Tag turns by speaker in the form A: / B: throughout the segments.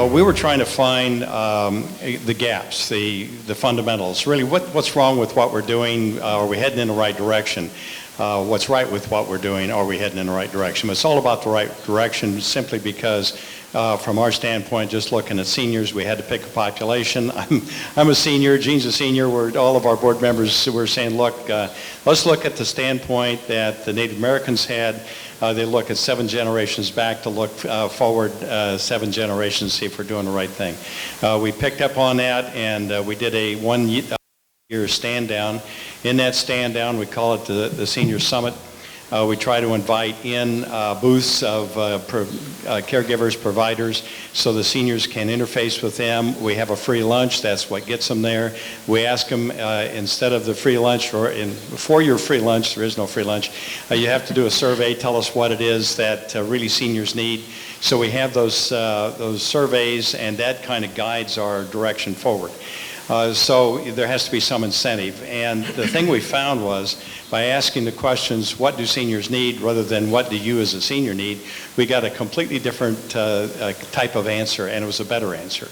A: we were trying to find the gaps, the fundamentals. Really, what's wrong with what we're doing? Are we heading in the right direction? What's right with what we're doing? Are we heading in the right direction? But it's all about the right direction simply because from our standpoint, just looking at seniors, we had to pick a population. I'm a senior, Gene's a senior. All of our board members were saying, look, let's look at the standpoint that the Native Americans had. They look at 7 generations back to look forward 7 generations, see if we're doing the right thing. We picked up on that, and we did a 1-year stand down. In that stand down, we call it the Senior Summit. We try to invite in booths of caregivers, providers, so the seniors can interface with them. We have a free lunch. That's what gets them there. We ask them, instead of the free lunch, or before your free lunch, there is no free lunch, you have to do a survey, tell us what it is that really seniors need. So we have those surveys, and that kind of guides our direction forward. So there has to be some incentive. And the thing we found was, by asking the questions, what do seniors need, rather than what do you as a senior need, we got a completely different type of answer, and it was a better answer.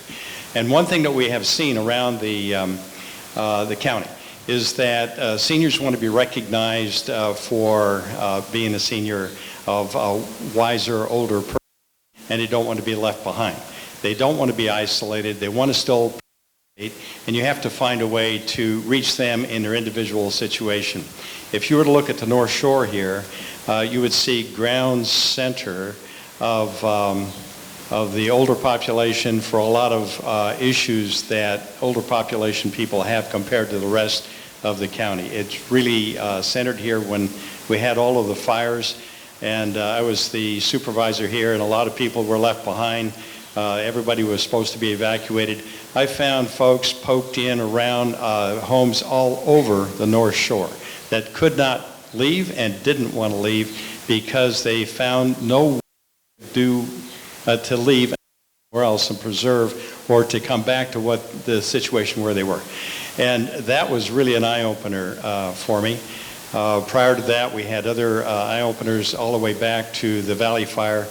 A: And one thing that we have seen around the county is that seniors want to be recognized for being a senior of a wiser, older person, and they don't want to be left behind. They don't want to be isolated. They want to still, and you have to find a way to reach them in their individual situation. If you were to look at the North Shore here, you would see ground center of the older population for a lot of issues that older population people have compared to the rest of the county. It's really centered here. When we had all of the fires, and I was the supervisor here, and a lot of people were left behind. Everybody was supposed to be evacuated. I found folks poked in around homes all over the North Shore that could not leave and didn't want to leave because they found no way to leave anywhere else and preserve, or to come back to what the situation where they were. And that was really an eye-opener for me. Prior to that, we had other eye-openers all the way back to the Valley Fire.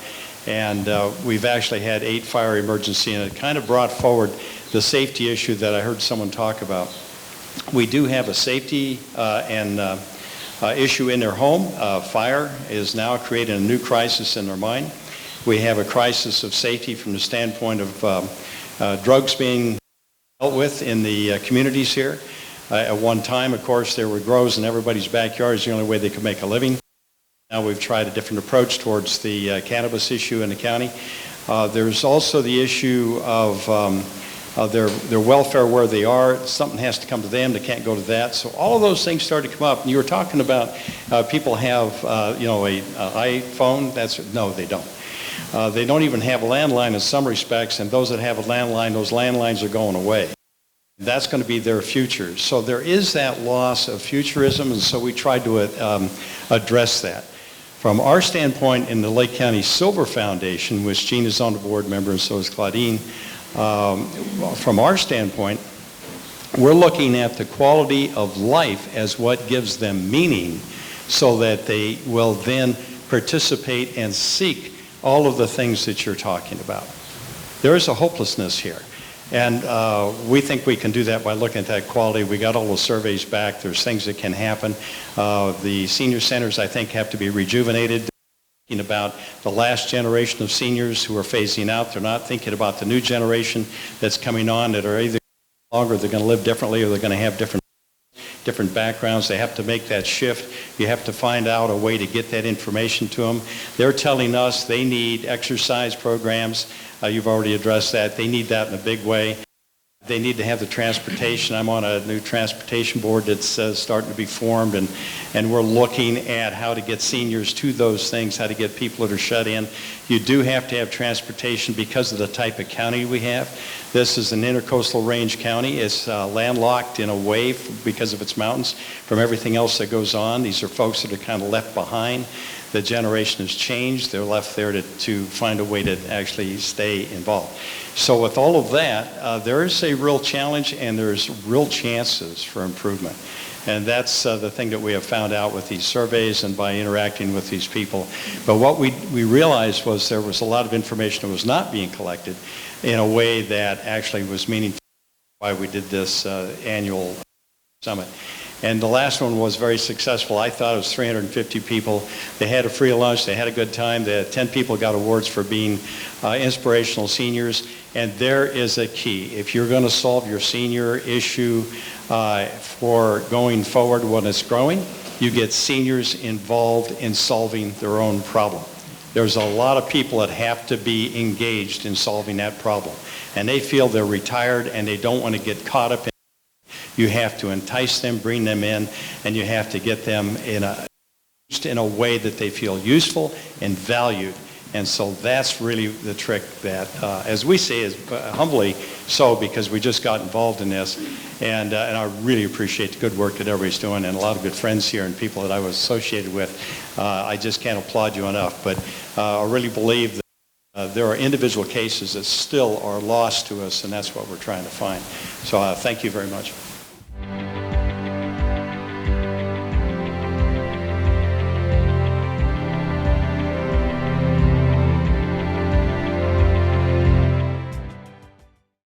A: And we've actually had 8 fire emergency, and it kind of brought forward the safety issue that I heard someone talk about. We do have a safety issue in their home. Fire is now creating a new crisis in their mind. We have a crisis of safety from the standpoint of drugs being dealt with in the communities here. At one time, of course, there were grows in everybody's backyards, the only way they could make a living. Now we've tried a different approach towards the cannabis issue in the county. There's also the issue of their welfare where they are. Something has to come to them. They can't go to that. So all of those things started to come up. And you were talking about people have an iPhone. No, they don't. They don't even have a landline in some respects. And those that have a landline, those landlines are going away. That's going to be their future. So there is that loss of futurism, and so we tried to address that. From our standpoint in the Lake County Silver Foundation, which Gene is on the board member and so is Claudine, from our standpoint, we're looking at the quality of life as what gives them meaning, so that they will then participate and seek all of the things that you're talking about. There is a hopelessness here. And we think we can do that by looking at that quality. We got all the surveys back. There's things that can happen. The senior centers, I think, have to be rejuvenated. Thinking about the last generation of seniors who are phasing out. They're not thinking about the new generation that's coming on that are either longer, they're going to live differently, or they're going to have different backgrounds. They have to make that shift. You have to find out a way to get that information to them. They're telling us they need exercise programs. You've already addressed that. They need that in a big way. They need to have the transportation. I'm on a new transportation board that's starting to be formed, and we're looking at how to get seniors to those things, how to get people that are shut in. You do have to have transportation because of the type of county we have. This is an intercoastal range county. It's landlocked in a way because of its mountains from everything else that goes on. These are folks that are kind of left behind. The generation has changed. They're left there to find a way to actually stay involved. So with all of that, there is a real challenge, and there's real chances for improvement. And that's the thing that we have found out with these surveys and by interacting with these people. But what we realized was there was a lot of information that was not being collected in a way that actually was meaningful. Why we did this annual summit. And the last one was very successful. I thought it was 350 people. They had a free lunch. They had a good time. 10 people got awards for being inspirational seniors. And there is a key. If you're going to solve your senior issue for going forward when it's growing, you get seniors involved in solving their own problem. There's a lot of people that have to be engaged in solving that problem. And they feel they're retired and they don't want to get caught up in it. You have to entice them, bring them in, and you have to get them in a way that they feel useful and valued. And so that's really the trick that, as we say, is humbly so, because we just got involved in this. And I really appreciate the good work that everybody's doing, and a lot of good friends here and people that I was associated with. I just can't applaud you enough. But I really believe that there are individual cases that still are lost to us, and that's what we're trying to find. So thank you very much.